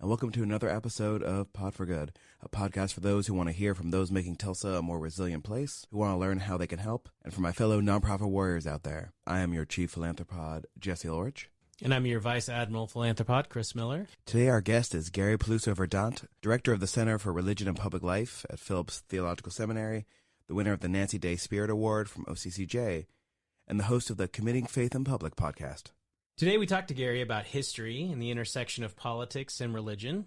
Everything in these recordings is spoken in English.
and welcome to another episode of Pod for Good, a podcast for those who want to hear from those making Tulsa a more resilient place, who want to learn how they can help, and for my fellow nonprofit warriors out there. I am your chief philanthropod, Jesse Lorich. And I'm your Vice Admiral Philanthropod, Chris Miller. Today our guest is Gary Peluso-Verdend, Director of the Center for Religion and Public Life at Phillips Theological Seminary, the winner of the Nancy Day Spirit Award from OCCJ, and the host of the Committing Faith in Public podcast. Today we talked to Gary about history and the intersection of politics and religion,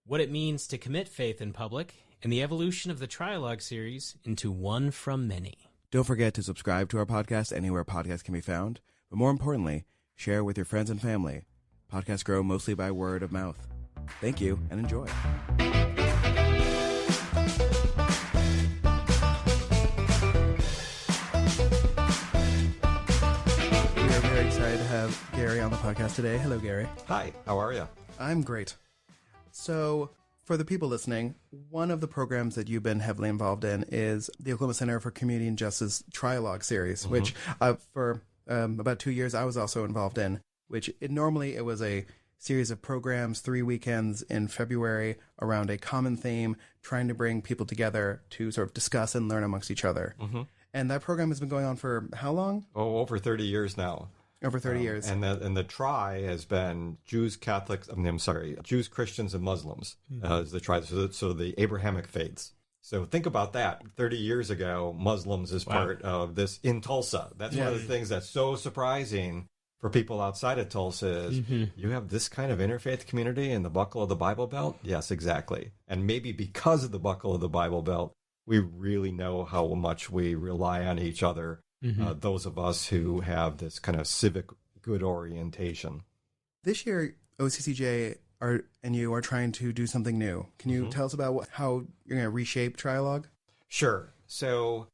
what it means to commit faith in public, and the evolution of the Trialogue series into one from many. Don't forget to subscribe to our podcast anywhere podcasts can be found, but more importantly, share with your friends and family. Podcasts grow mostly by word of mouth. Thank you and enjoy. Excited to have Gary on the podcast today. Hello, Gary. Hi, how are you? I'm great. So, for the people listening, one of the programs that you've been heavily involved in is the Oklahoma Center for Community and Justice Trialogue series, which for about 2 years I was also involved in, which normally it was a series of programs, 3 weekends in February around a common theme, trying to bring people together to sort of discuss and learn amongst each other. And that program has been going on for how long? Oh, over 30 years now. Over 30 years. And the Tri has been Jews, Catholics, Jews, Christians, and Muslims is the Tri, so the Abrahamic faiths. So think about that. 30 years ago, Muslims is part of this in Tulsa. That's one of the things that's so surprising for people outside of Tulsa is you have this kind of interfaith community in the buckle of the Bible Belt? Yes, exactly. And maybe because of the buckle of the Bible Belt, we really know how much we rely on each other. Those of us who have this kind of civic good orientation. This year, OCCJ and you are trying to do something new. Can you tell us about how you're going to reshape Trialogue? Sure. So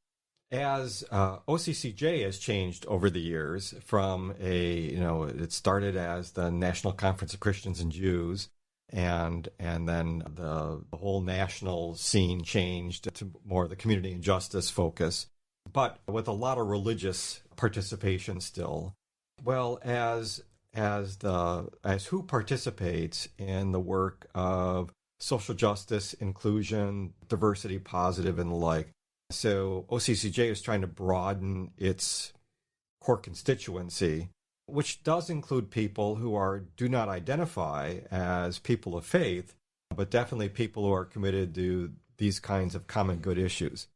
as OCCJ has changed over the years from it started as the National Conference of Christians and Jews, and then the whole national scene changed to more the community and justice focus, but with a lot of religious participation still. Well, as who participates in the work of social justice, inclusion, diversity, positive, and the like. So OCCJ is trying to broaden its core constituency, which does include people who do not identify as people of faith, but definitely people who are committed to these kinds of common good issues.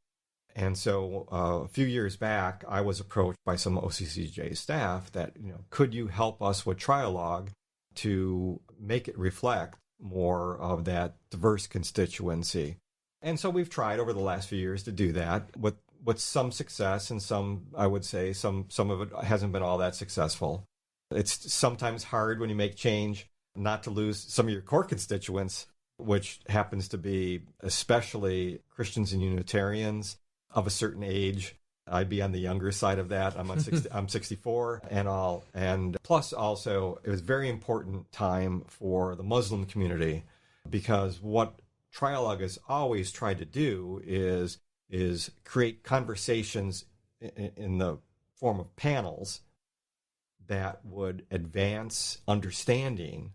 And so a few years back, I was approached by some OCCJ staff that, could you help us with Trialogue to make it reflect more of that diverse constituency? And so we've tried over the last few years to do that with some success, and some, I would say, some of it hasn't been all that successful. It's sometimes hard when you make change not to lose some of your core constituents, which happens to be especially Christians and Unitarians of a certain age. I'd be on the younger side of that. I'm 64 and all. And plus also, it was a very important time for the Muslim community, because what Trialogue has always tried to do is create conversations in the form of panels that would advance understanding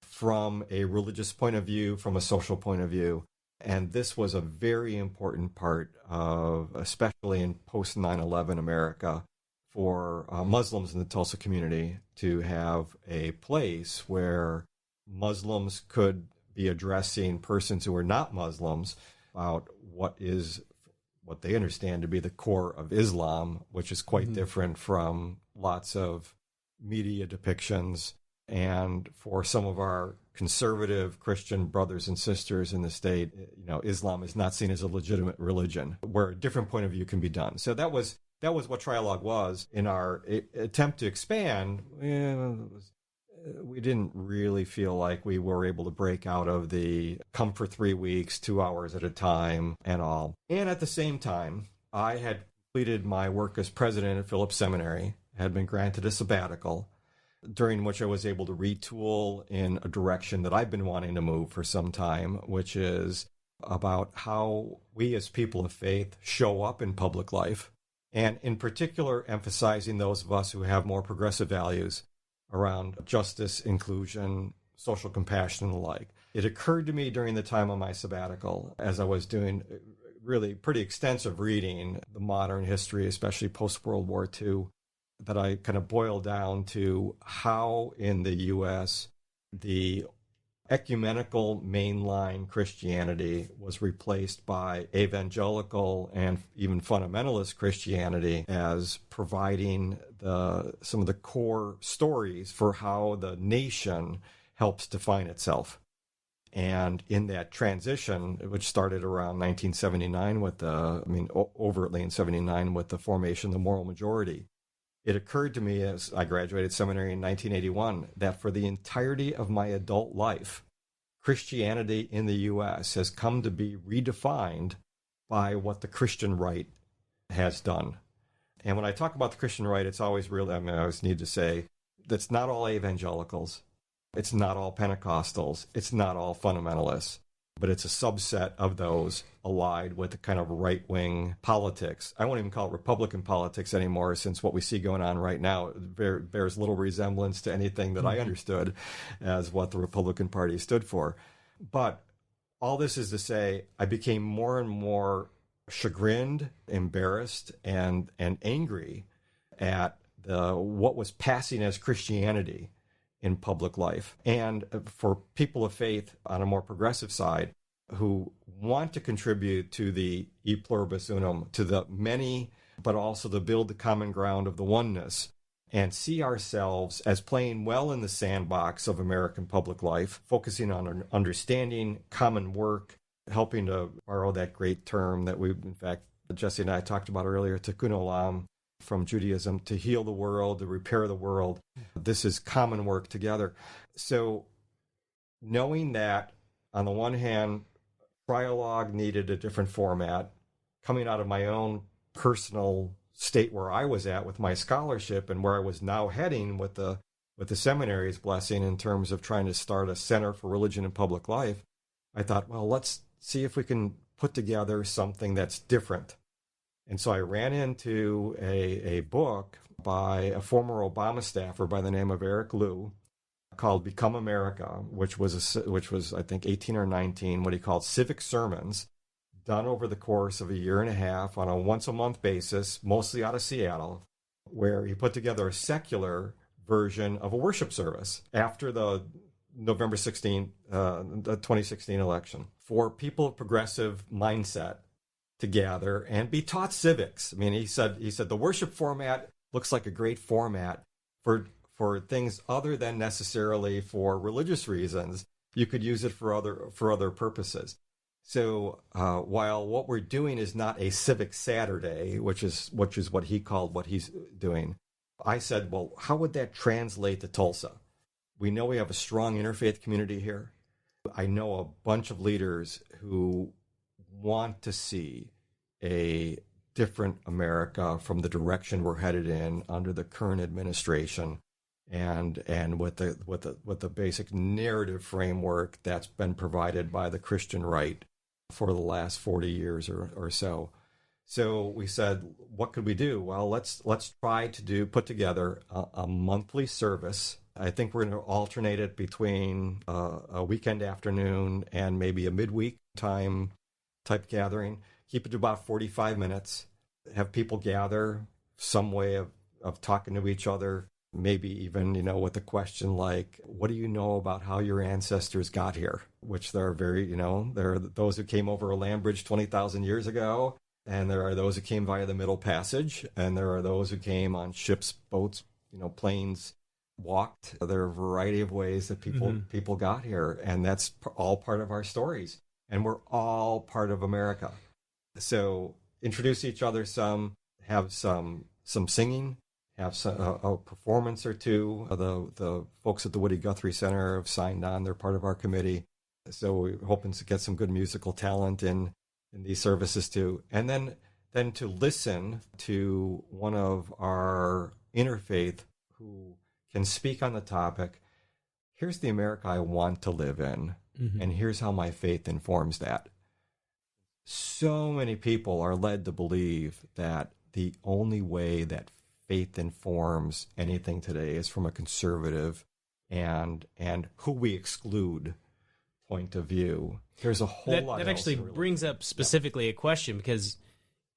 from a religious point of view, from a social point of view. And this was a very important part of, especially in post 9/11 America, for Muslims in the Tulsa community to have a place where Muslims could be addressing persons who are not Muslims about what they understand to be the core of Islam, which is quite different from lots of media depictions. And for some of our conservative Christian brothers and sisters in the state, Islam is not seen as a legitimate religion, where a different point of view can be done. So that was what Trialogue was. In our attempt to expand, we didn't really feel like we were able to break out of the come for 3 weeks, 2 hours at a time and all. And at the same time, I had completed my work as president at Phillips Seminary, had been granted a sabbatical, during which I was able to retool in a direction that I've been wanting to move for some time, which is about how we as people of faith show up in public life, and in particular emphasizing those of us who have more progressive values around justice, inclusion, social compassion, and the like. it occurred to me during the time of my sabbatical, as I was doing really pretty extensive reading, the modern history, especially post-World War II, that I kind of boiled down to how in the U.S. the ecumenical mainline Christianity was replaced by evangelical and even fundamentalist Christianity as providing some of the core stories for how the nation helps define itself. And in that transition, which started around 1979 overtly in 79 with the formation of the moral majority, it occurred to me as I graduated seminary in 1981 that for the entirety of my adult life, Christianity in the U.S. has come to be redefined by what the Christian right has done. And when I talk about the Christian right, it's always really, I always need to say that's not all evangelicals. It's not all Pentecostals. It's not all fundamentalists. But it's a subset of those allied with the kind of right-wing politics. I won't even call it Republican politics anymore, since what we see going on right now bears little resemblance to anything that I understood as what the Republican Party stood for. But all this is to say, I became more and more chagrined, embarrassed, and angry at what was passing as Christianity in public life. And for people of faith on a more progressive side who want to contribute to the e pluribus unum, to the many, but also to build the common ground of the oneness, and see ourselves as playing well in the sandbox of American public life, focusing on understanding common work, helping to borrow that great term that in fact, Jesse and I talked about earlier, tikkun olam, from Judaism, to heal the world, to repair the world. This is common work together. So knowing that, on the one hand, Trialogue needed a different format, coming out of my own personal state where I was at with my scholarship and where I was now heading with the seminary's blessing in terms of trying to start a center for religion and public life, I thought, well, let's see if we can put together something that's different. And so I ran into a book by a former Obama staffer by the name of Eric Liu called Become America, which was I think 18 or 19, what he called civic sermons done over the course of a year and a half on a once-a-month basis, mostly out of Seattle, where he put together a secular version of a worship service after the November 16, the 2016 election for people of progressive mindset to gather and be taught civics. I mean, he said the worship format looks like a great format for things other than necessarily for religious reasons. You could use it for other purposes. So while what we're doing is not a civic Saturday, which is what he called what he's doing, I said, well, how would that translate to Tulsa? We know we have a strong interfaith community here. I know a bunch of leaders who want to see a different America from the direction we're headed in under the current administration, and with the basic narrative framework that's been provided by the Christian right for the last 40 years or so. So we said, what could we do? Well, let's try to put together a monthly service. I think we're going to alternate it between a weekend afternoon and maybe a midweek time type gathering. Keep it to about 45 minutes. Have people gather, some way of talking to each other, maybe even, with a question like, what do you know about how your ancestors got here? Which there are there are those who came over a land bridge 20,000 years ago, and there are those who came via the Middle Passage, and there are those who came on ships, boats, planes, walked. There are a variety of ways that people got here, and that's all part of our stories. And we're all part of America. So introduce each other some, have some singing, have a performance or two. The folks at the Woody Guthrie Center have signed on. They're part of our committee. So we're hoping to get some good musical talent in these services too. And then to listen to one of our interfaith who can speak on the topic. Here's the America I want to live in, and here's how my faith informs that. So many people are led to believe that the only way that faith informs anything today is from a conservative and who we exclude point of view. There's a whole lot. That actually brings up specifically a question, because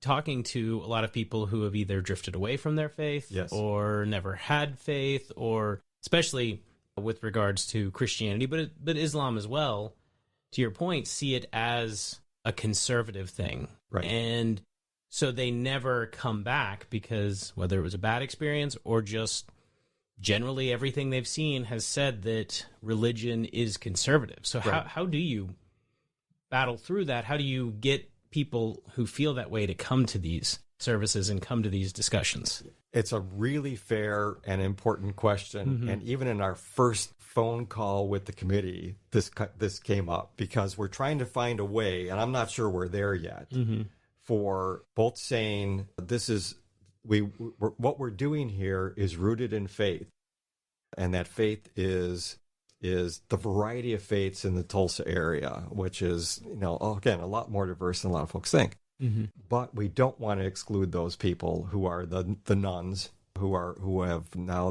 talking to a lot of people who have either drifted away from their faith, yes, or never had faith, or especially with regards to Christianity, but Islam as well, to your point, see it as a conservative thing. Right. And so they never come back, because whether it was a bad experience or just generally everything they've seen has said that religion is conservative. So right. how do you battle through that? How do you get people who feel that way to come to these services and come to these discussions? It's a really fair and important question. Mm-hmm. And even in our first phone call with the committee, this came up, because we're trying to find a way, and I'm not sure we're there yet, mm-hmm. for both saying what we're doing here is rooted in faith, and that faith is the variety of faiths in the Tulsa area, which is, again, a lot more diverse than a lot of folks think. Mm-hmm. But we don't want to exclude those people who are the nuns, who have now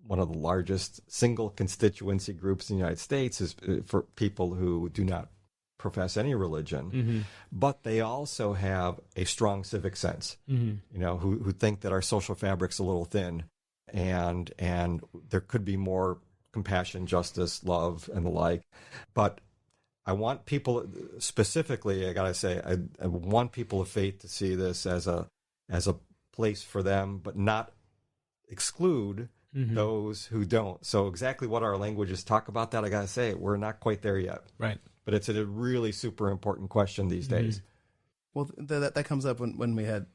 one of the largest single constituency groups in the United States is for people who do not profess any religion, mm-hmm. but they also have a strong civic sense, mm-hmm. Who think that our social fabric's a little thin, and there could be more compassion, justice, love, and the like. But I want people, specifically, I gotta say, I want people of faith to see this as a place for them, but not exclude mm-hmm. those who don't. So exactly what our languages talk about that, I gotta say, we're not quite there yet. Right. But it's a really super important question these mm-hmm. days. Well, that comes up when we had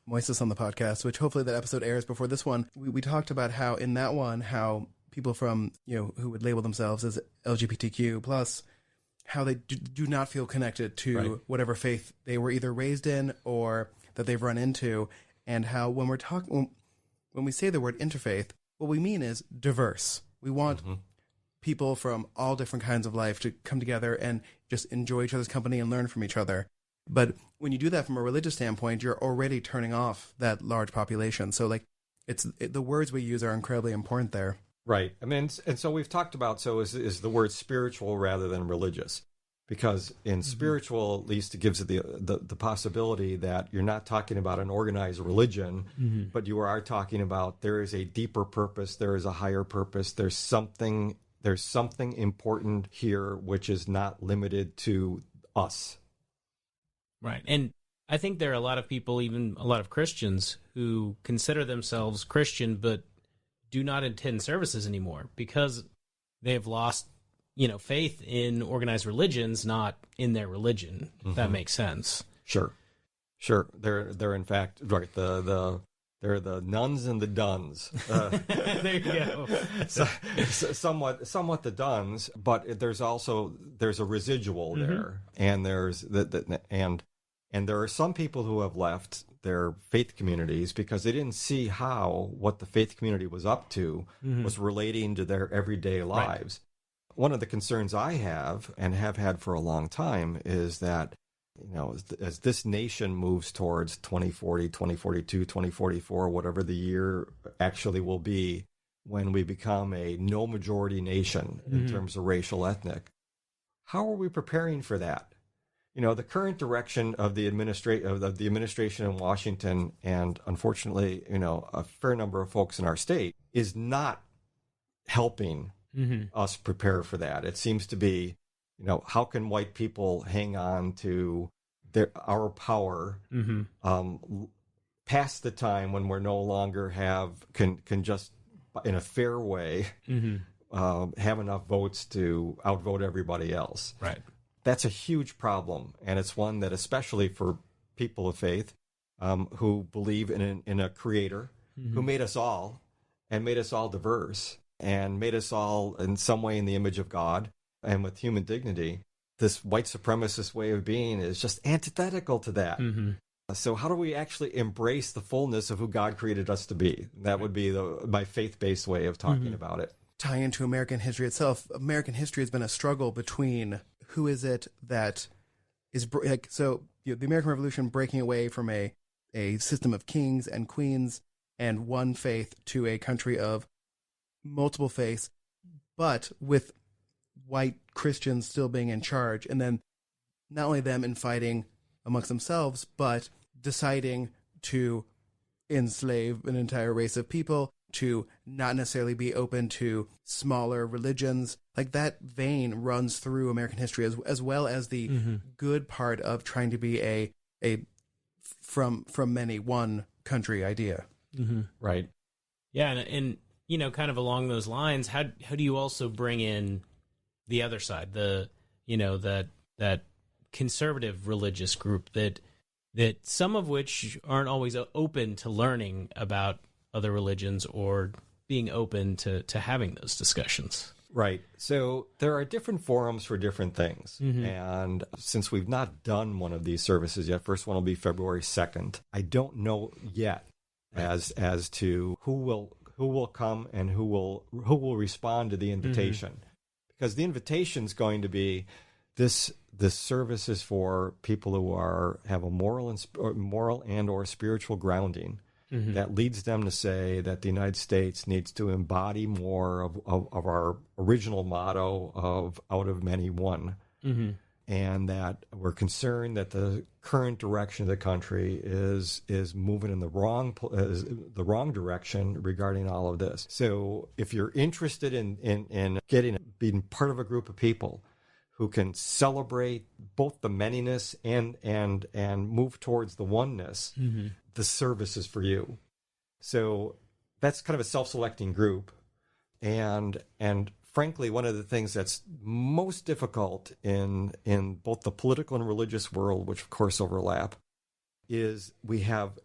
Moises on the podcast, which hopefully that episode airs before this one. We talked about how in that one, how people from, who would label themselves as LGBTQ plus, how they do not feel connected to right. whatever faith they were either raised in or that they've run into, and how when we say the word interfaith, what we mean is diverse. We want mm-hmm. people from all different kinds of life to come together and just enjoy each other's company and learn from each other. But when you do that from a religious standpoint, you're already turning off that large population. So the words we use are incredibly important there. Right. I mean, and so we've talked about, is the word spiritual rather than religious, because in mm-hmm. spiritual, at least, it gives it the possibility that you're not talking about an organized religion, mm-hmm. but you are talking about there is a deeper purpose, there is a higher purpose, there's something important here which is not limited to us. Right. And I think there are a lot of people, even a lot of Christians, who consider themselves Christian but do not attend services anymore because they have lost, faith in organized religions, not in their religion. If that makes sense. Sure. They're in fact right. They're the nuns and the duns. There you go. Somewhat the duns, but there's a residual there, and there's and there are some people who have left their faith communities because they didn't see how what the faith community was up to was relating to their everyday lives. Right. One of the concerns I have and have had for a long time is that, as this nation moves towards 2040, 2042, 2044, whatever the year actually will be, when we become a no majority nation in terms of racial, ethnic, how are we preparing for that? The current direction of the administration in Washington, and unfortunately, a fair number of folks in our state, is not helping us prepare for that. It seems to be, how can white people hang on to our power past the time when we're no longer can just in a fair way have enough votes to outvote everybody else. Right. That's a huge problem, and it's one that, especially for people of faith who believe in a creator who made us all and made us all diverse and made us all in some way in the image of God and with human dignity, this white supremacist way of being is just antithetical to that. So how do we actually embrace the fullness of who God created us to be? That would be my faith-based way of talking about it. Tying into American history itself, American history has been a struggle between who is it that is the American Revolution breaking away from a system of kings and queens and one faith to a country of multiple faiths, but with white Christians still being in charge, and then not only them infighting amongst themselves, but deciding to enslave an entire race of people, to not necessarily be open to smaller religions. Like, that vein runs through American history, as well as the good part of trying to be a from many one country idea. Right. Yeah, and kind of along those lines, how do you also bring in the other side, that conservative religious group that some of which aren't always open to learning about other religions or being open to having those discussions? Right. So there are different forums for different things. And since we've not done one of these services yet, first one will be February 2nd. I don't know yet as to who will come and who will respond to the invitation. Because the invitation is going to be this service is for people who have a moral and or spiritual grounding that leads them to say that the United States needs to embody more of our original motto of out of many one, and that we're concerned that the current direction of the country is moving in the wrong direction regarding all of this. So if you're interested in being part of a group of people who can celebrate both the manyness and move towards the oneness, the service is for you. So that's kind of a self-selecting group. And frankly, one of the things that's most difficult in both the political and religious world, which of course overlap, is we have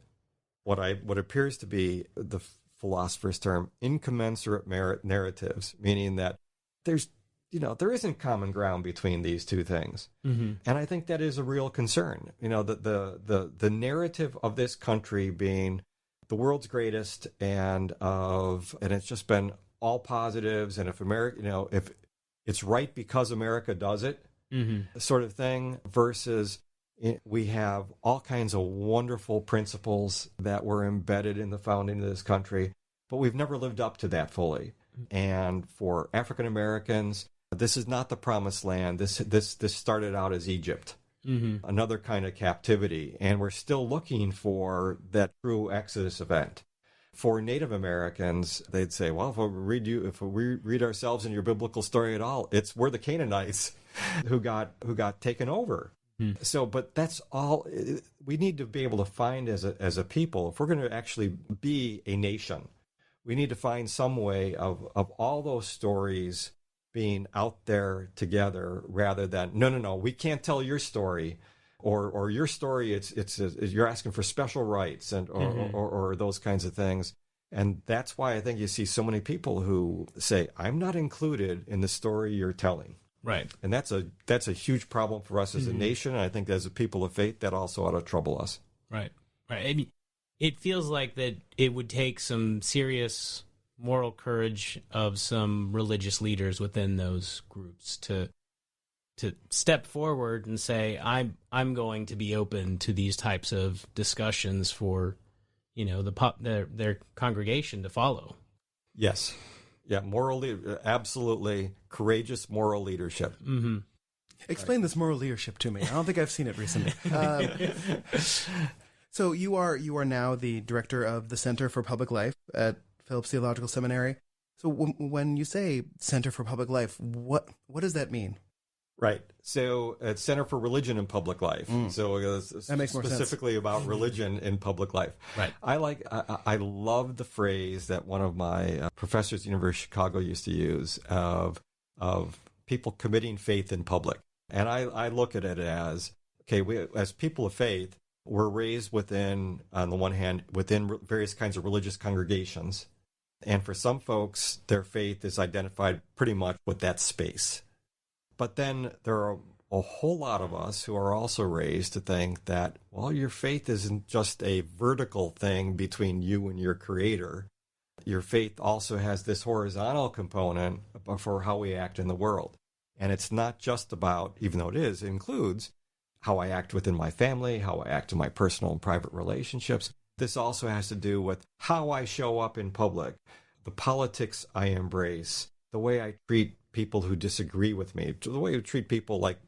what appears to be the philosopher's term, incommensurate narratives, meaning that there isn't common ground between these two things. And I think that is a real concern. The narrative of this country being the world's greatest and it's just been all positives, and if America, if it's right because America does it, sort of thing, versus we have all kinds of wonderful principles that were embedded in the founding of this country, but we've never lived up to that fully. And for African Americans, this is not the promised land. This started out as Egypt, another kind of captivity, and we're still looking for that true Exodus event. For Native Americans, they'd say, well, if we read ourselves in your biblical story at all, we're the Canaanites who got taken over. So, but that's all we need to be able to find as a people. If we're going to actually be a nation, we need to find some way of all those stories being out there together, rather than no, we can't tell your story, or your story. It's you're asking for special rights or those kinds of things. And that's why I think you see so many people who say, I'm not included in the story you're telling. Right. And that's a huge problem for us as a nation. And I think as a people of faith, that also ought to trouble us. Right. I mean, it feels like that it would take some serious moral courage of some religious leaders within those groups to step forward and say, I'm going to be open to these types of discussions for, their congregation to follow. Yes. Yeah, absolutely courageous moral leadership. Explain this moral leadership to me. I don't think I've seen it recently. So you are now the director of the Center for Public Life at Phillips Theological Seminary. So when you say Center for Public Life, what does that mean? Right. So it's Center for Religion in Public Life. So that makes more sense. Specifically about religion in public life. Right. I love the phrase that one of my professors at the University of Chicago used to use of people committing faith in public. And I look at it as, okay, we, as people of faith, we're raised within, on the one hand, within various kinds of religious congregations. And for some folks, their faith is identified pretty much with that space. But then there are a whole lot of us who are also raised to think that, well, your faith isn't just a vertical thing between you and your Creator. Your faith also has this horizontal component for how we act in the world. And it's not just about, even though it includes how I act within my family, how I act in my personal and private relationships. This also has to do with how I show up in public, the politics I embrace, the way I treat people who disagree with me, to the way you treat people like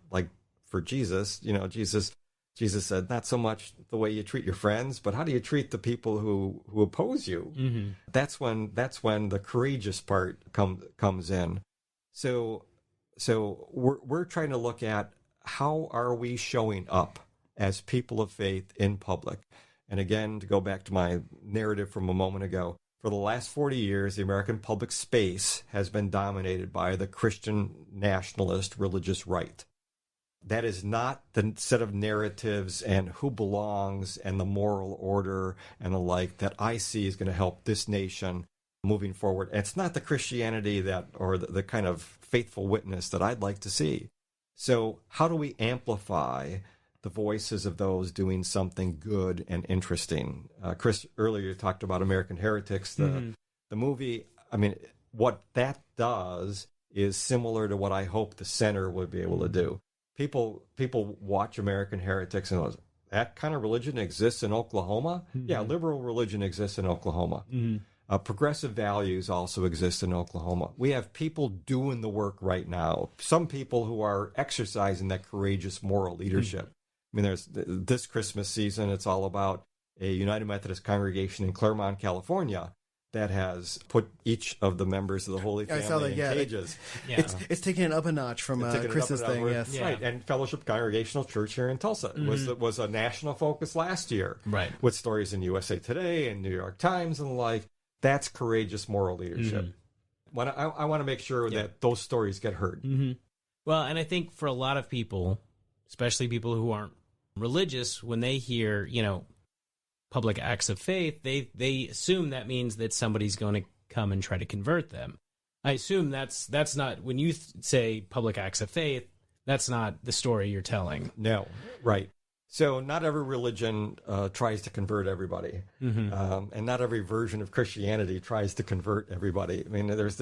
for Jesus, Jesus said, not so much the way you treat your friends, but how do you treat the people who oppose you? Mm-hmm. That's when the courageous part comes in. So we're trying to look at how are we showing up as people of faith in public. And again, to go back to my narrative from a moment ago, for the last 40 years, the American public space has been dominated by the Christian nationalist religious right. That is not the set of narratives and who belongs and the moral order and the like that I see is going to help this nation moving forward. And it's not the Christianity or the kind of faithful witness that I'd like to see. So how do we amplify the voices of those doing something good and interesting? Chris earlier talked about American Heretics, the movie. I mean, what that does is similar to what I hope the center would be able to do. People watch American Heretics and goes, that kind of religion exists in Oklahoma? Mm-hmm. Yeah, liberal religion exists in Oklahoma. Mm-hmm. Progressive values also exist in Oklahoma. We have people doing the work right now. Some people who are exercising that courageous moral leadership. Mm-hmm. I mean, there's this Christmas season, it's all about a United Methodist congregation in Claremont, California, that has put each of the members of the Holy Family in cages. It's taken it up a notch from Chris's thing. Yes, right. And Fellowship Congregational Church here in Tulsa was a national focus last year, right? With stories in USA Today and New York Times and the like. That's courageous moral leadership. Mm-hmm. I want to make sure that those stories get heard. Mm-hmm. Well, and I think for a lot of people, especially people who aren't religious, when they hear, public acts of faith, they assume that means that somebody's going to come and try to convert them. I assume that's not, when you say public acts of faith, that's not the story you're telling. No, right. So not every religion tries to convert everybody, and not every version of Christianity tries to convert everybody. I mean, there is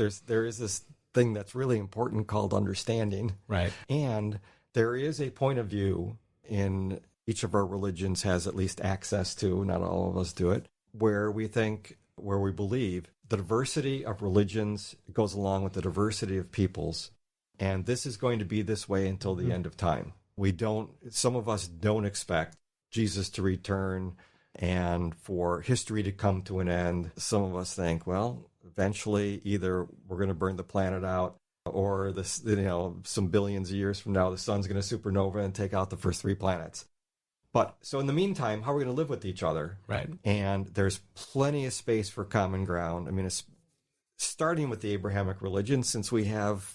this thing that's really important called understanding, right? And there is a point of view in each of our religions has at least access to, not all of us do it, where we believe the diversity of religions goes along with the diversity of peoples. And this is going to be this way until the end of time. Some of us don't expect Jesus to return and for history to come to an end. Some of us think, well, eventually either we're going to burn the planet out or some billions of years from now, the sun's going to supernova and take out the first 3 planets. But so in the meantime, how are we going to live with each other? Right. And there's plenty of space for common ground. I mean, it's starting with the Abrahamic religion, since we have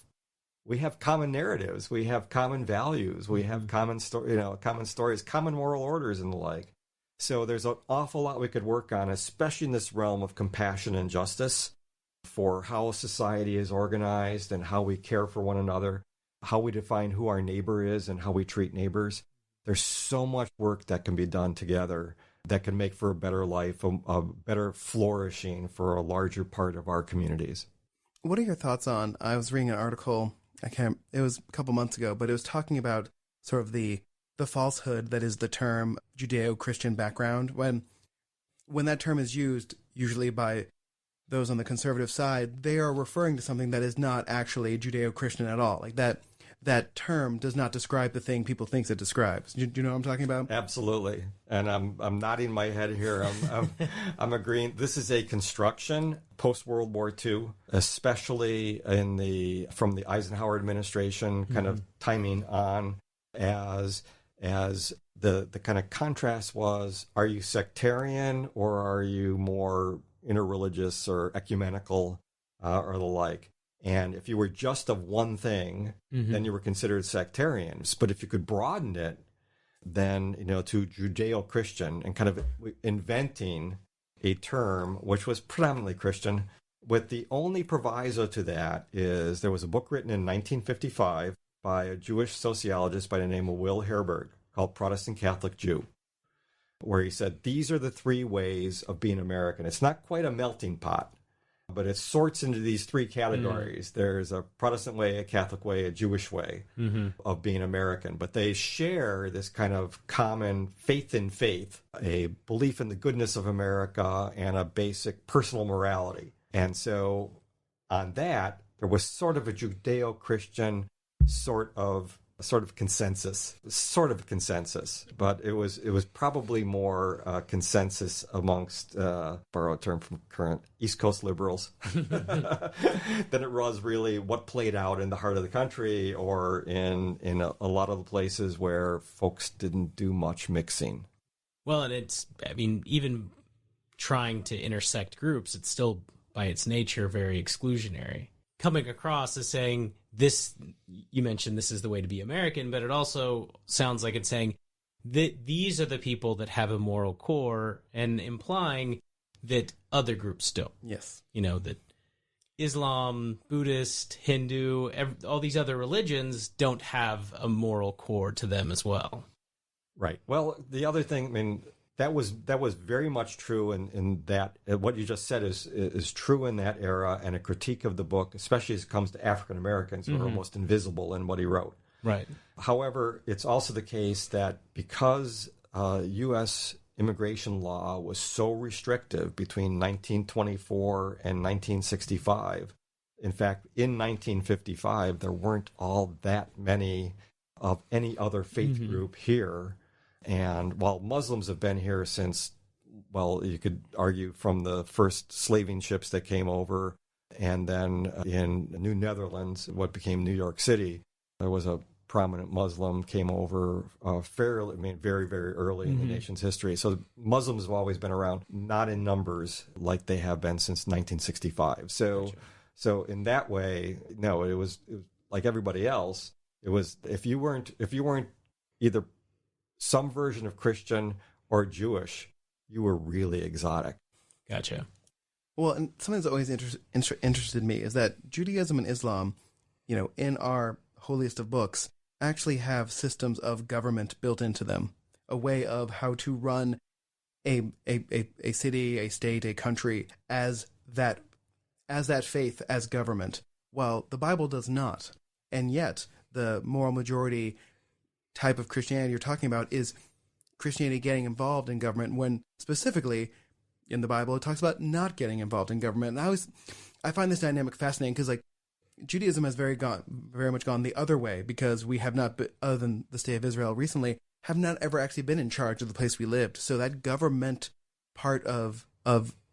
common narratives, we have common values, we have common stories, common moral orders and the like. So there's an awful lot we could work on, especially in this realm of compassion and justice, for how society is organized and how we care for one another, how we define who our neighbor is and how we treat neighbors. There's so much work that can be done together that can make for a better life, a better flourishing for a larger part of our communities. What are your thoughts on, I was reading an article, it was a couple months ago, but it was talking about sort of the falsehood that is the term Judeo-Christian background. When that term is used, usually by those on the conservative side, they are referring to something that is not actually Judeo-Christian at all. Like that term does not describe the thing people think it describes. Do you know what I'm talking about? Absolutely. And I'm nodding my head here. I'm agreeing. This is a construction post-World War II, especially from the Eisenhower administration, kind of timing on, as the kind of contrast was, are you sectarian or are you more interreligious or ecumenical or the like? And if you were just of one thing, then you were considered sectarians. But if you could broaden it, then, to Judeo-Christian, and kind of inventing a term which was predominantly Christian, with the only proviso to that is there was a book written in 1955 by a Jewish sociologist by the name of Will Herberg called Protestant Catholic Jew, where he said, these are the 3 ways of being American. It's not quite a melting pot, but it sorts into these 3 categories. There's a Protestant way, a Catholic way, a Jewish way of being American. But they share this kind of common faith in faith, a belief in the goodness of America, and a basic personal morality. And so on that, there was sort of a Judeo-Christian sort of consensus, but it was probably more consensus amongst, borrow a term from current East Coast liberals, than it was really what played out in the heart of the country or in a lot of the places where folks didn't do much mixing. Well, and even trying to intersect groups, it's still by its nature very exclusionary. Coming across as saying this, you mentioned this is the way to be American, but it also sounds like it's saying that these are the people that have a moral core, and implying that other groups don't. Yes. That Islam, Buddhist, Hindu, all these other religions don't have a moral core to them as well. Right. Well, the other thing, that was very much true in that what you just said is true in that era, and a critique of the book, especially as it comes to African Americans who are almost invisible in what he wrote. Right. However, it's also the case that because U.S. immigration law was so restrictive between 1924 and 1965, in fact, in 1955, there weren't all that many of any other faith group here. And while Muslims have been here since, well, you could argue from the first slaving ships that came over, and then in New Netherlands, what became New York City, there was a prominent Muslim came over very, very early in the nation's history. So Muslims have always been around, not in numbers like they have been since 1965. So in that way, no, it was like everybody else. It was if you weren't either some version of Christian or Jewish, you were really exotic. Gotcha. Well, and something that's always interested me is that Judaism and Islam, in our holiest of books, actually have systems of government built into them, a way of how to run a city, a state, a country as that faith, as government, while the Bible does not. And yet, the moral majority type of Christianity you're talking about is Christianity getting involved in government, when specifically in the Bible it talks about not getting involved in government. And I find this dynamic fascinating because Judaism has very much gone the other way, because we have not, other than the state of Israel recently, have not ever actually been in charge of the place we lived. So that government part of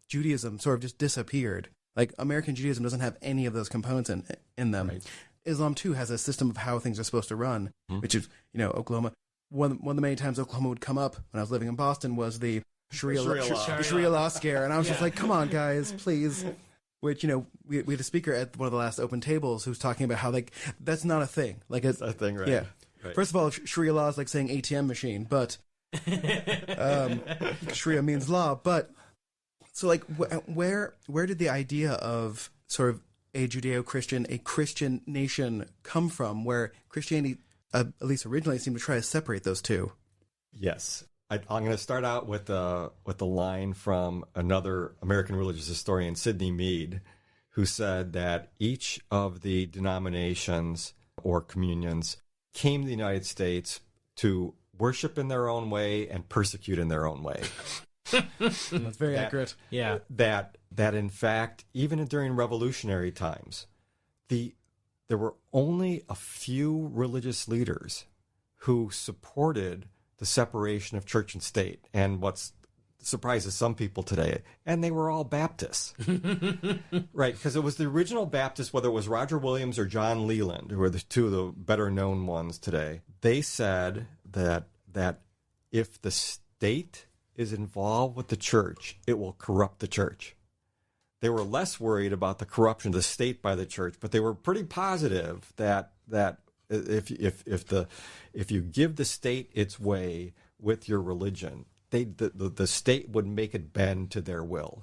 Judaism sort of just disappeared. Like American Judaism doesn't have any of those components in them. Right. Islam, too, has a system of how things are supposed to run, which is, Oklahoma. One of the many times Oklahoma would come up when I was living in Boston was the Sharia law scare. And I was just like, come on, guys, please. Which, we had a speaker at one of the last open tables who was talking about how, that's not a thing. It's a thing, right? Yeah. Right. First of all, Sharia law is like saying ATM machine, but Sharia means law. But, so, where did the idea of sort of a Judeo-Christian, a Christian nation come from, where Christianity, at least originally, seemed to try to separate those two? Yes. I'm going to start out with a line from another American religious historian, Sidney Mead, who said that each of the denominations or communions came to the United States to worship in their own way and persecute in their own way. That's very accurate. Yeah. That in fact, even during revolutionary times, there were only a few religious leaders who supported the separation of church and state, and what surprises some people today, and they were all Baptists. Right, because it was the original Baptists, whether it was Roger Williams or John Leland, who are the two of the better known ones today. They said that if the state is involved with the church, it will corrupt the church. They were less worried about the corruption of the state by the church, but they were pretty positive that if you give the state its way with your religion, the state would make it bend to their will.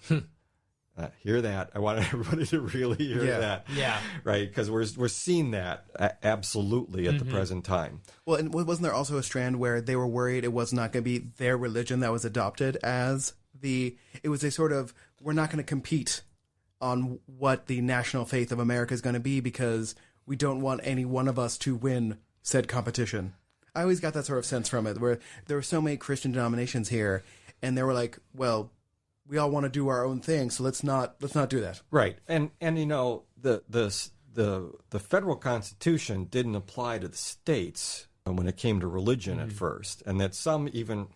Hear that? I want everybody to really hear that. Yeah. Right? Because we're seeing that absolutely at the present time. Well, and wasn't there also a strand where they were worried it was not going to be their religion that was adopted as it was a sort of, we're not going to compete on what the national faith of America is going to be because we don't want any one of us to win said competition. I always got that sort of sense from it, where there were so many Christian denominations here, and they were like, well, we all want to do our own thing, so let's not do that. Right. And the the federal Constitution didn't apply to the states when it came to religion at first, and that some, even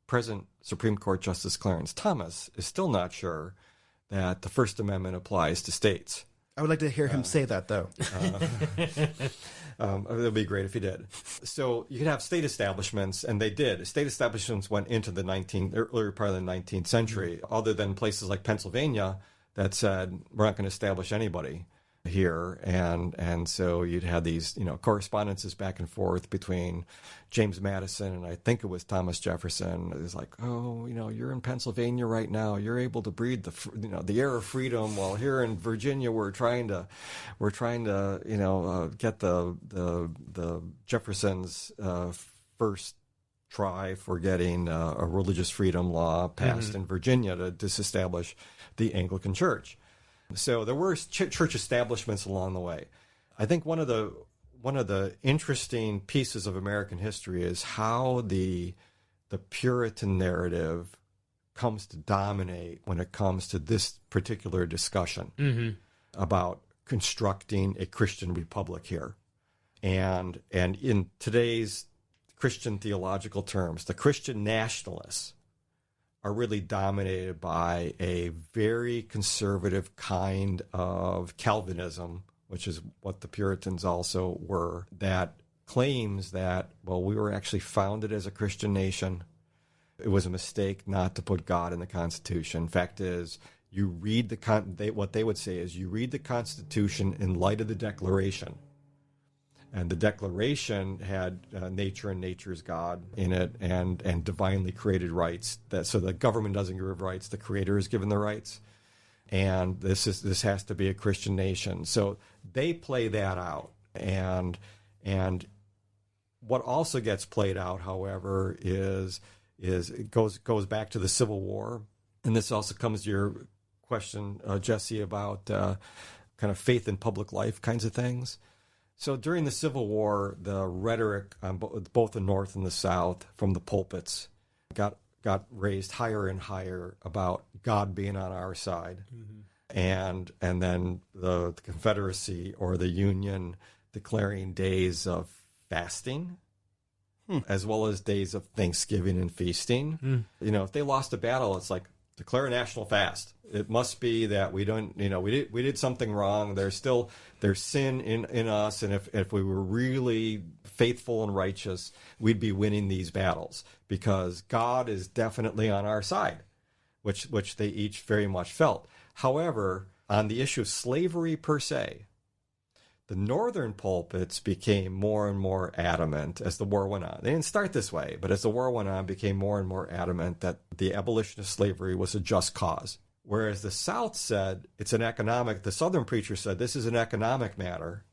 present Supreme Court Justice Clarence Thomas, is still not sure that the First Amendment applies to states. I would like to hear him say that, though. It would be great if he did. So you could have state establishments, and they did. State establishments went into the earlier part of the 19th century, other than places like Pennsylvania that said, we're not going to establish anybody here. And so you'd have these, correspondences back and forth between James Madison and I think it was Thomas Jefferson. It was like, oh, you're in Pennsylvania right now. You're able to breathe the air of freedom, while here in Virginia we're trying to get the Jeffersons first try for getting a religious freedom law passed in Virginia to disestablish the Anglican Church. So there were church establishments along the way. I think one of the interesting pieces of American history is how the Puritan narrative comes to dominate when it comes to this particular discussion about constructing a Christian republic here. And in today's Christian theological terms, the Christian nationalists are really dominated by a very conservative kind of Calvinism, which is what the Puritans also were, that claims that, well, we were actually founded as a Christian nation. It was a mistake not to put God in the Constitution. Fact is, you read what they would say is you read the Constitution in light of the Declaration. And the Declaration had nature and nature's God in it, and divinely created rights. So the government doesn't give rights; the Creator is given the rights. And this has to be a Christian nation. So they play that out. And what also gets played out, however, is it goes back to the Civil War, and this also comes to your question, Jesse, about kind of faith in public life kinds of things. So during the Civil War, the rhetoric on both the North and the South from the pulpits got raised higher and higher about God being on our side. And then the Confederacy or the Union declaring days of fasting as well as days of Thanksgiving and feasting. If they lost a battle, it's like, declare a national fast. It must be that we don't, we did something wrong. There's sin in us, and if we were really faithful and righteous, we'd be winning these battles because God is definitely on our side, which they each very much felt. However, on the issue of slavery per se, the northern pulpits became more and more adamant as the war went on. They didn't start this way, but as the war went on, became more and more adamant that the abolition of slavery was a just cause. Whereas the South said the Southern preacher said this is an economic matter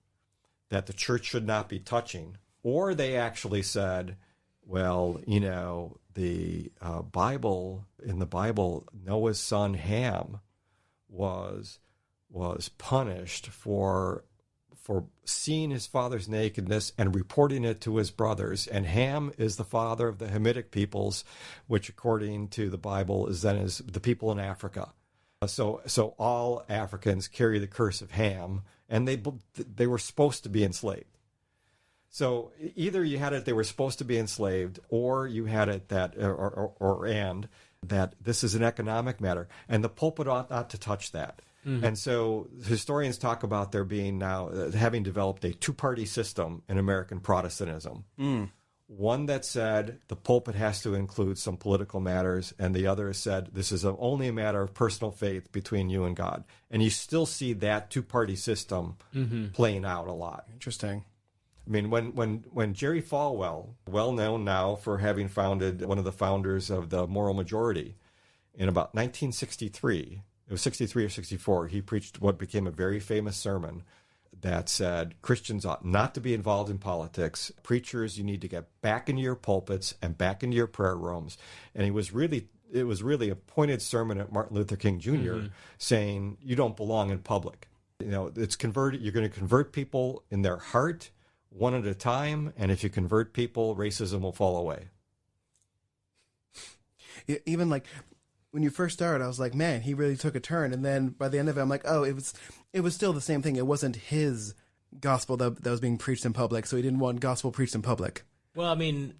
that the church should not be touching. Or they actually said, well, the Bible, Noah's son Ham was punished for seeing his father's nakedness and reporting it to his brothers. And Ham is the father of the Hamitic peoples, which according to the Bible is the people in Africa. So all Africans carry the curse of Ham, and they were supposed to be enslaved. So either you had it they were supposed to be enslaved, or you had it that this is an economic matter, and the pulpit ought not to touch that. And so historians talk about there being now, having developed a two-party system in American Protestantism. One that said the pulpit has to include some political matters, and the other said this is only a matter of personal faith between you and God. And you still see that two-party system playing out a lot. Interesting. I mean, when Jerry Falwell, well known now for having founded, one of the founders of the Moral Majority, in about 1963, it was 63 or 64, he preached what became a very famous sermon that said Christians ought not to be involved in politics. Preachers, you need to get back into your pulpits and back into your prayer rooms. And it was really a pointed sermon at Martin Luther King Jr. saying you don't belong in public. It's converted. You're going to convert people in their heart one at a time, and if you convert people, racism will fall away. Even like when you first started, I was like, man, he really took a turn. And then by the end of it, I'm like, oh, it was still the same thing. It wasn't his gospel that was being preached in public, so he didn't want gospel preached in public. Well, I mean,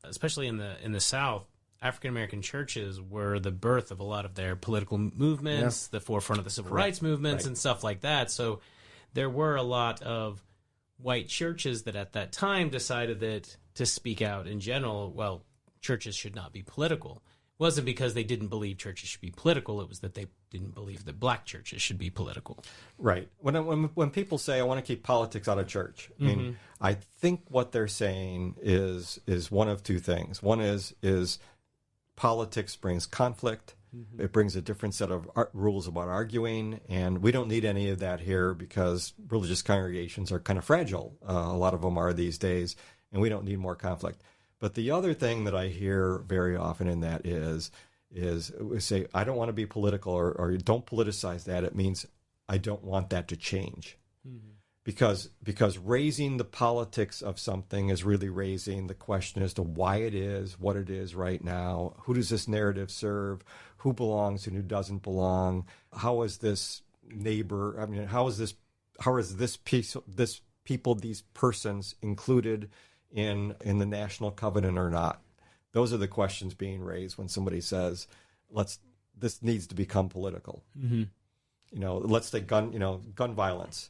especially in the South, African American churches were the birth of a lot of their political movements, the forefront of the civil rights movements, and stuff like that. So there were a lot of white churches that at that time decided that to speak out in general, well, churches should not be political. It wasn't because they didn't believe churches should be political. It was that they didn't believe that black churches should be political. Right. When people say, I want to keep politics out of church, I mean, I think what they're saying is one of two things. One is politics brings conflict. It brings a different set of rules about arguing, and we don't need any of that here because religious congregations are kind of fragile. A lot of them are these days, and we don't need more conflict. But the other thing that I hear very often in that is we say, I don't want to be political, or don't politicize that. It means I don't want that to change. Because raising the politics of something is really raising the question as to why it is what it is right now. Who does this narrative serve? Who belongs and who doesn't belong? How is this neighbor? I mean, how is this these persons included in the national covenant or not? Those are the questions being raised when somebody says, this needs to become political. Let's say gun violence.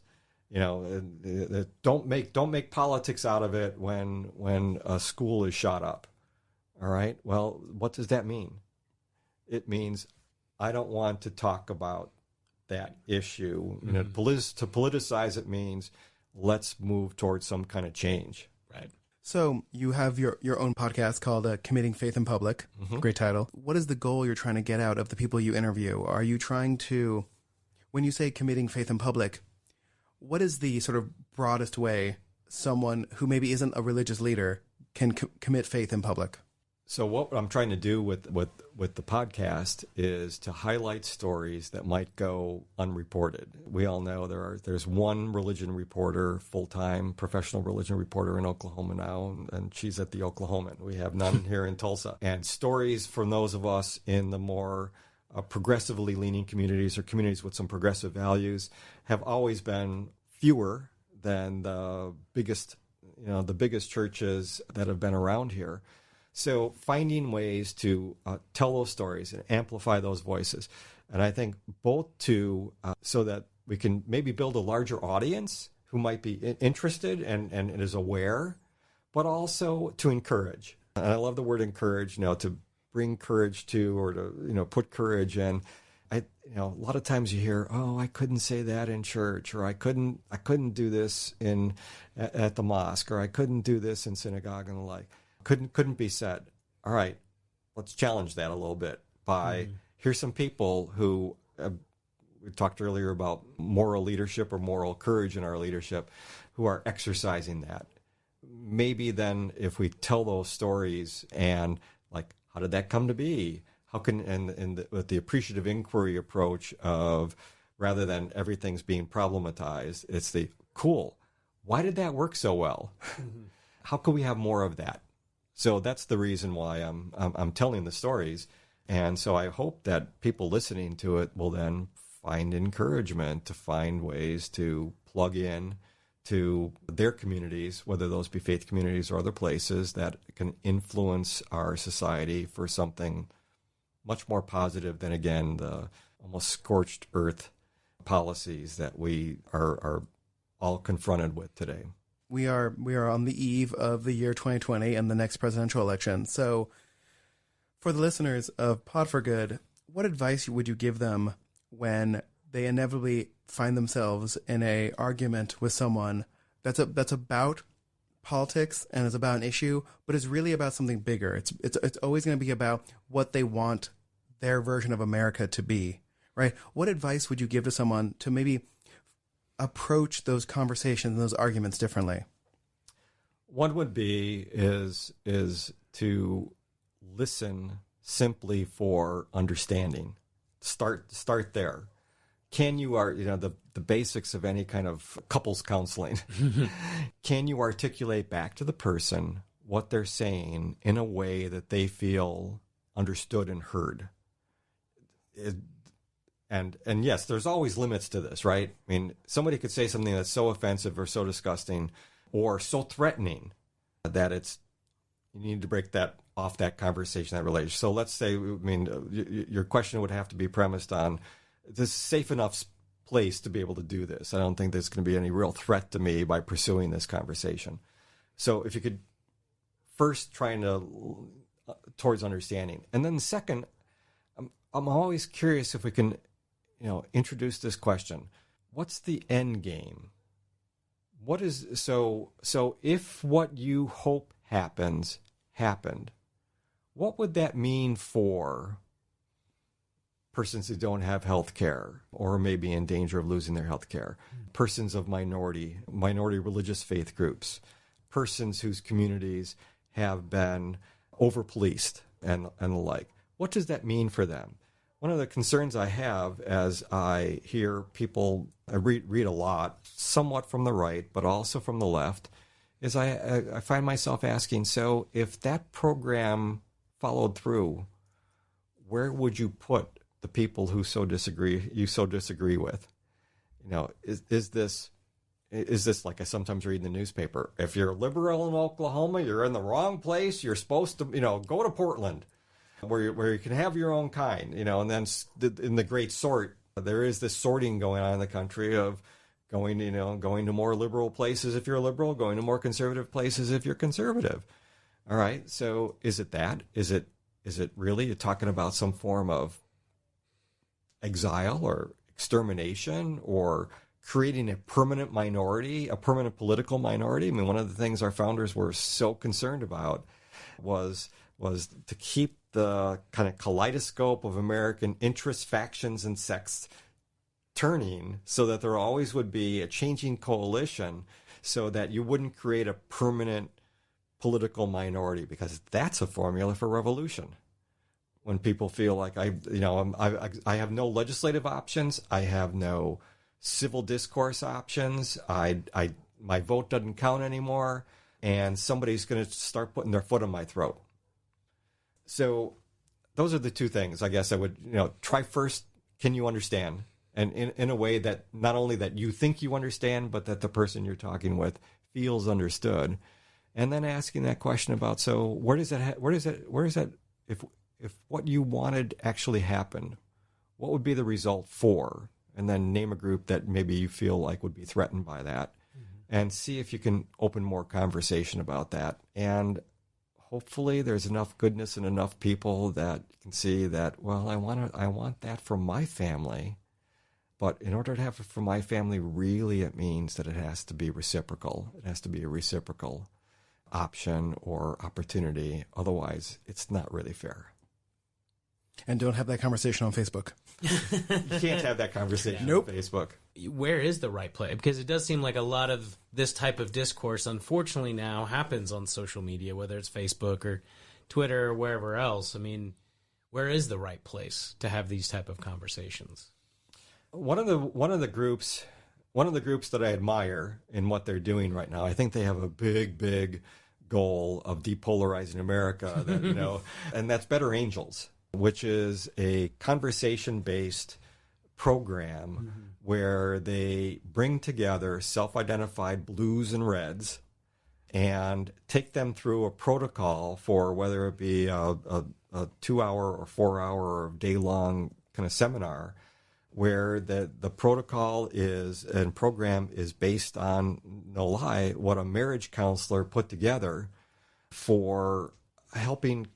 Don't make politics out of it when a school is shot up. All right. Well, what does that mean? It means I don't want to talk about that issue. To politicize it means let's move towards some kind of change. Right. So you have your own podcast called Committing Faith in Public. Great title. What is the goal you're trying to get out of the people you interview? Are you trying to, when you say committing faith in public, what is the sort of broadest way someone who maybe isn't a religious leader can commit faith in public? So what I'm trying to do with the podcast is to highlight stories that might go unreported. We all know there's one religion reporter, full-time professional religion reporter in Oklahoma now, and she's at the Oklahoman. We have none here in Tulsa. And stories from those of us in the more progressively leaning communities or communities with some progressive values have always been fewer than the biggest churches that have been around here. So finding ways to tell those stories and amplify those voices. And I think both so that we can maybe build a larger audience who might be interested and is aware, but also to encourage. And I love the word encourage, to bring courage to, or to, put courage in. A lot of times you hear, oh, I couldn't say that in church, or I couldn't do this at the mosque, or I couldn't do this in synagogue and the like. Couldn't be said. All right, let's challenge that a little bit by here's some people who we talked earlier about moral leadership or moral courage in our leadership who are exercising that. Maybe then if we tell those stories and like, how did that come to be? How can with the appreciative inquiry approach of rather than everything's being problematized, it's the cool. Why did that work so well? How can we have more of that? So that's the reason why I'm telling the stories, and so I hope that people listening to it will then find encouragement to find ways to plug in to their communities, whether those be faith communities or other places that can influence our society for something much more positive than, again, the almost scorched earth policies that we are all confronted with today. We are on the eve of the year 2020 and the next presidential election. So for the listeners of Pod for Good, what advice would you give them when they inevitably find themselves in an argument with someone that's about politics and is about an issue, but is really about something bigger? It's always going to be about what they want their version of America to be, right? What advice would you give to someone to maybe approach those conversations and those arguments differently? One would be is to listen simply for understanding. Start there. Can you the basics of any kind of couples counseling? Can you articulate back to the person what they're saying in a way that they feel understood and heard. And yes, there's always limits to this, right? I mean, somebody could say something that's so offensive or so disgusting or so threatening that you need to break that off, that conversation, that relationship. So let's say, I mean, your question would have to be premised on, this is a safe enough place to be able to do this. I don't think there's going to be any real threat to me by pursuing this conversation. So if you could first towards understanding. And then second, I'm always curious if we can, introduce this question. What's the end game? So if what you hope happened, what would that mean for persons who don't have health care or may be in danger of losing their health care, persons of minority religious faith groups, persons whose communities have been over-policed and the like? What does that mean for them? One of the concerns I have as I hear people, I read a lot, somewhat from the right, but also from the left, is I find myself asking, so if that program followed through, where would you put the people who so disagree with? Is this like I sometimes read in the newspaper? If you're liberal in Oklahoma, you're in the wrong place. You're supposed to, go to Portland, where you can have your own kind, and then in the great sort, there is this sorting going on in the country of going to more liberal places if you're liberal, going to more conservative places if you're conservative. All right. So is it that? Is it really you're talking about some form of exile or extermination or creating a permanent minority, a permanent political minority? I mean, one of the things our founders were so concerned about was to keep the kind of kaleidoscope of American interests, factions, and sects turning so that there always would be a changing coalition so that you wouldn't create a permanent political minority, because that's a formula for revolution. When people feel like I have no legislative options, I have no civil discourse options, my vote doesn't count anymore, and somebody's going to start putting their foot on my throat. So those are the two things I guess I would, try first. Can you understand? And in a way that not only that you think you understand, but that the person you're talking with feels understood. And then asking that question about, so where does that, if what you wanted actually happened, what would be the result for? And then name a group that maybe you feel like would be threatened by that, and see if you can open more conversation about that. And hopefully there's enough goodness and enough people that can see that, well, I want that for my family. But in order to have it for my family, really it means that it has to be reciprocal. It has to be a reciprocal option or opportunity. Otherwise, it's not really fair. And don't have that conversation on Facebook. You can't have that conversation Nope. on Facebook. Where is the right place? Because it does seem like a lot of this type of discourse, unfortunately, now happens on social media, whether it's Facebook or Twitter or wherever else. I mean, where is the right place to have these type of conversations? One of the groups that I admire in what they're doing right now, I think they have a big goal of depolarizing America, and that's Better Angels, which is a conversation-based program where they bring together self-identified blues and reds and take them through a protocol for whether it be a 2-hour or 4-hour or day-long kind of seminar, where the protocol is and program is based on, no lie, what a marriage counselor put together for helping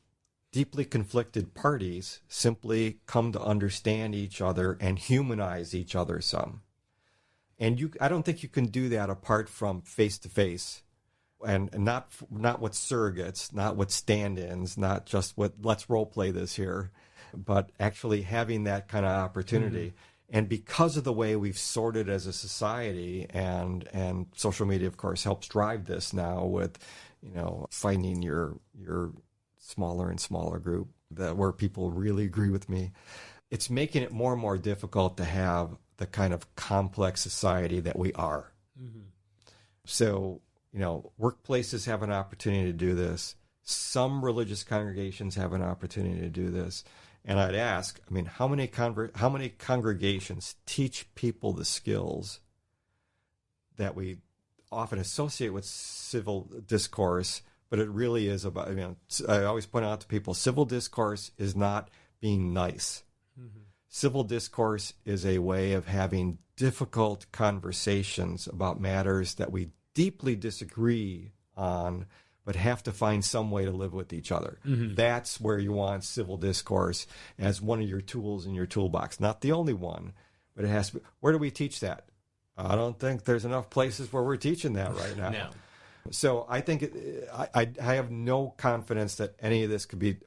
deeply conflicted parties simply come to understand each other and humanize each other some. And I don't think you can do that apart from face-to-face, and not with surrogates, not with stand-ins, not just with let's role play this here, but actually having that kind of opportunity. And because of the way we've sorted as a society, and social media, of course, helps drive this now with, finding your smaller and smaller group where people really agree with me, it's making it more and more difficult to have the kind of complex society that we are. So, workplaces have an opportunity to do this. Some religious congregations have an opportunity to do this. And I'd ask, I mean, how many congregations teach people the skills that we often associate with civil discourse, but it really is about, I always point out to people, civil discourse is not being nice. Mm-hmm. Civil discourse is a way of having difficult conversations about matters that we deeply disagree on, but have to find some way to live with each other. Mm-hmm. That's where you want civil discourse as one of your tools in your toolbox. Not the only one, but it has to be. Where do we teach that? I don't think there's enough places where we're teaching that right now. No. So I think I have no confidence that any of this could be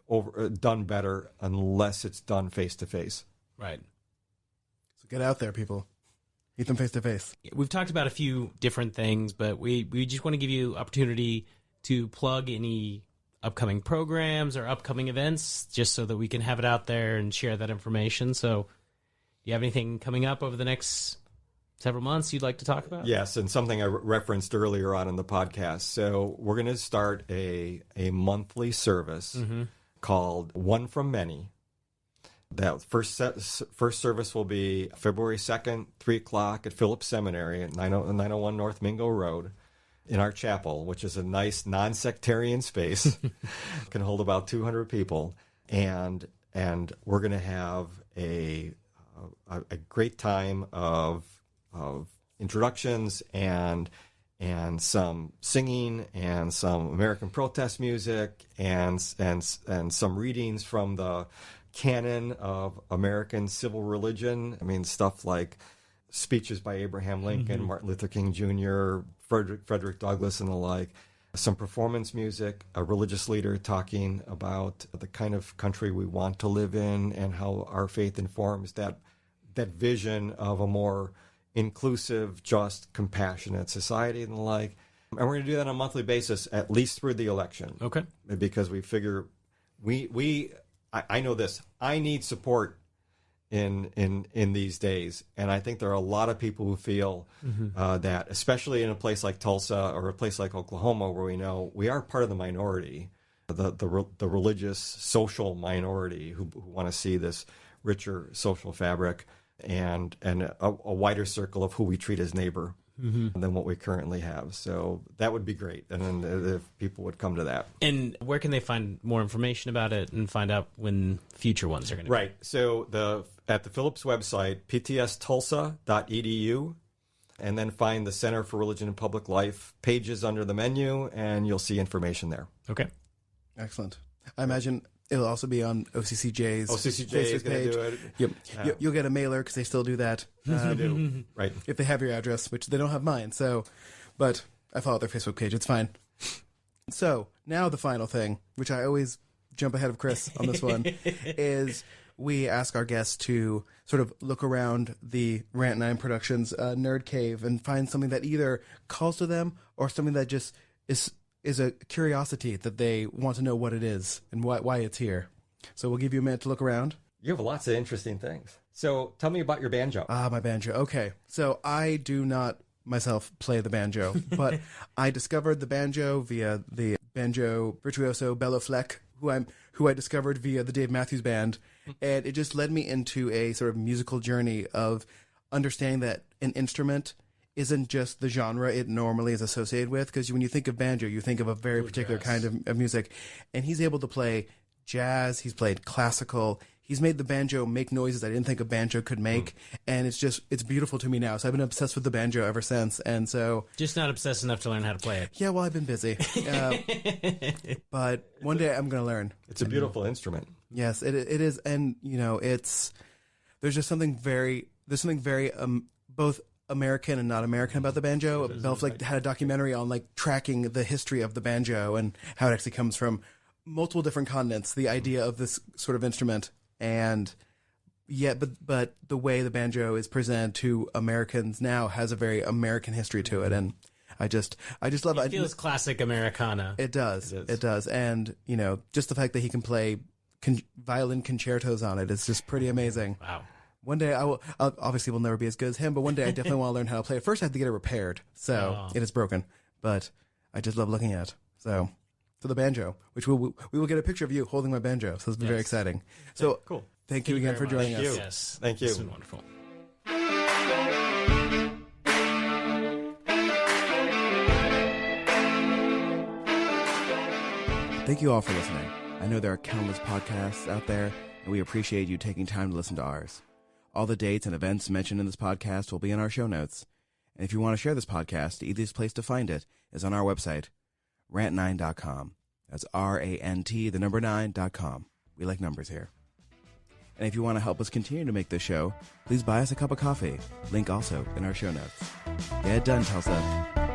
done better unless it's done face-to-face. Right. So get out there, people. Meet them face-to-face. We've talked about a few different things, but we just want to give you opportunity to plug any upcoming programs or upcoming events, just so that we can have it out there and share that information. So do you have anything coming up over the next several months you'd like to talk about? Yes, and something I referenced earlier on in the podcast. So we're going to start a monthly service called One from Many. That first service will be February 2nd, 3 o'clock at Phillips Seminary at 901 North Mingo Road in our chapel, which is a nice non-sectarian space. Can hold about 200 people. And we're going to have a great time of introductions and some singing and some American protest music and some readings from the canon of American civil religion. I mean, stuff like speeches by Abraham Lincoln, Martin Luther King Jr., Frederick Douglass, and the like. Some performance music, a religious leader talking about the kind of country we want to live in and how our faith informs that vision of a more inclusive, just, compassionate society and the like. And we're going to do that on a monthly basis, at least through the election. Okay. Because we figure I know this. I need support in these days, and I think there are a lot of people who feel that, especially in a place like Tulsa or a place like Oklahoma, where we know we are part of the minority, the religious social minority who want to see this richer social fabric and a wider circle of who we treat as neighbor than what we currently have. So that would be great, and then if people would come to that. And where can they find more information about it and find out when future ones are going to be? Right. So at the Phillips website, ptstulsa.edu, and then find the Center for Religion and Public Life pages under the menu, and you'll see information there. Okay. Excellent. I imagine it'll also be on OCCJ's is going to do it. Yep. You'll get a mailer because they still do that. They do. Right. If they have your address, which they don't have mine. So, but I follow their Facebook page. It's fine. So now the final thing, which I always jump ahead of Chris on this one, is we ask our guests to sort of look around the Rant 9 Productions Nerd Cave and find something that either calls to them or something that just is a curiosity that they want to know what it is and why it's here. So we'll give you a minute to look around. You have lots of interesting things. So tell me about your banjo. My banjo. Okay. So I do not myself play the banjo, but I discovered the banjo via the banjo virtuoso Bello Fleck, who I discovered via the Dave Matthews Band. And it just led me into a sort of musical journey of understanding that an instrument isn't just the genre it normally is associated with, because when you think of banjo, you think of a very particular kind of music. And he's able to play jazz, he's played classical, he's made the banjo make noises I didn't think a banjo could make, and it's beautiful to me now. So I've been obsessed with the banjo ever since, and so... Just not obsessed enough to learn how to play it. Yeah, well, I've been busy. But one day I'm going to learn. It's a beautiful instrument. Yes, it is, and, there's just something very both American and not American about the banjo. Belfleck had a documentary on tracking the history of the banjo and how it actually comes from multiple different continents, the idea of this sort of instrument. And but the way the banjo is presented to Americans now has a very American history to it, and I just love it. It feels classic Americana. It does. It does. And just the fact that he can play violin concertos on it is just pretty amazing. Wow. One day obviously will never be as good as him, but one day I definitely want to learn how to play it. First I have to get it repaired, so it is broken, but I just love looking at it. So for the banjo, which we will get a picture of you holding my banjo. So it's very exciting. So cool. Thank you again for joining us. Yes. Thank you. It's been wonderful. Thank you all for listening. I know there are countless podcasts out there, and we appreciate you taking time to listen to ours. All the dates and events mentioned in this podcast will be in our show notes. And if you want to share this podcast, the easiest place to find it is on our website, rant9.com. That's RANT9.com. We like numbers here. And if you want to help us continue to make this show, please buy us a cup of coffee. Link also in our show notes. Get it done, Tulsa.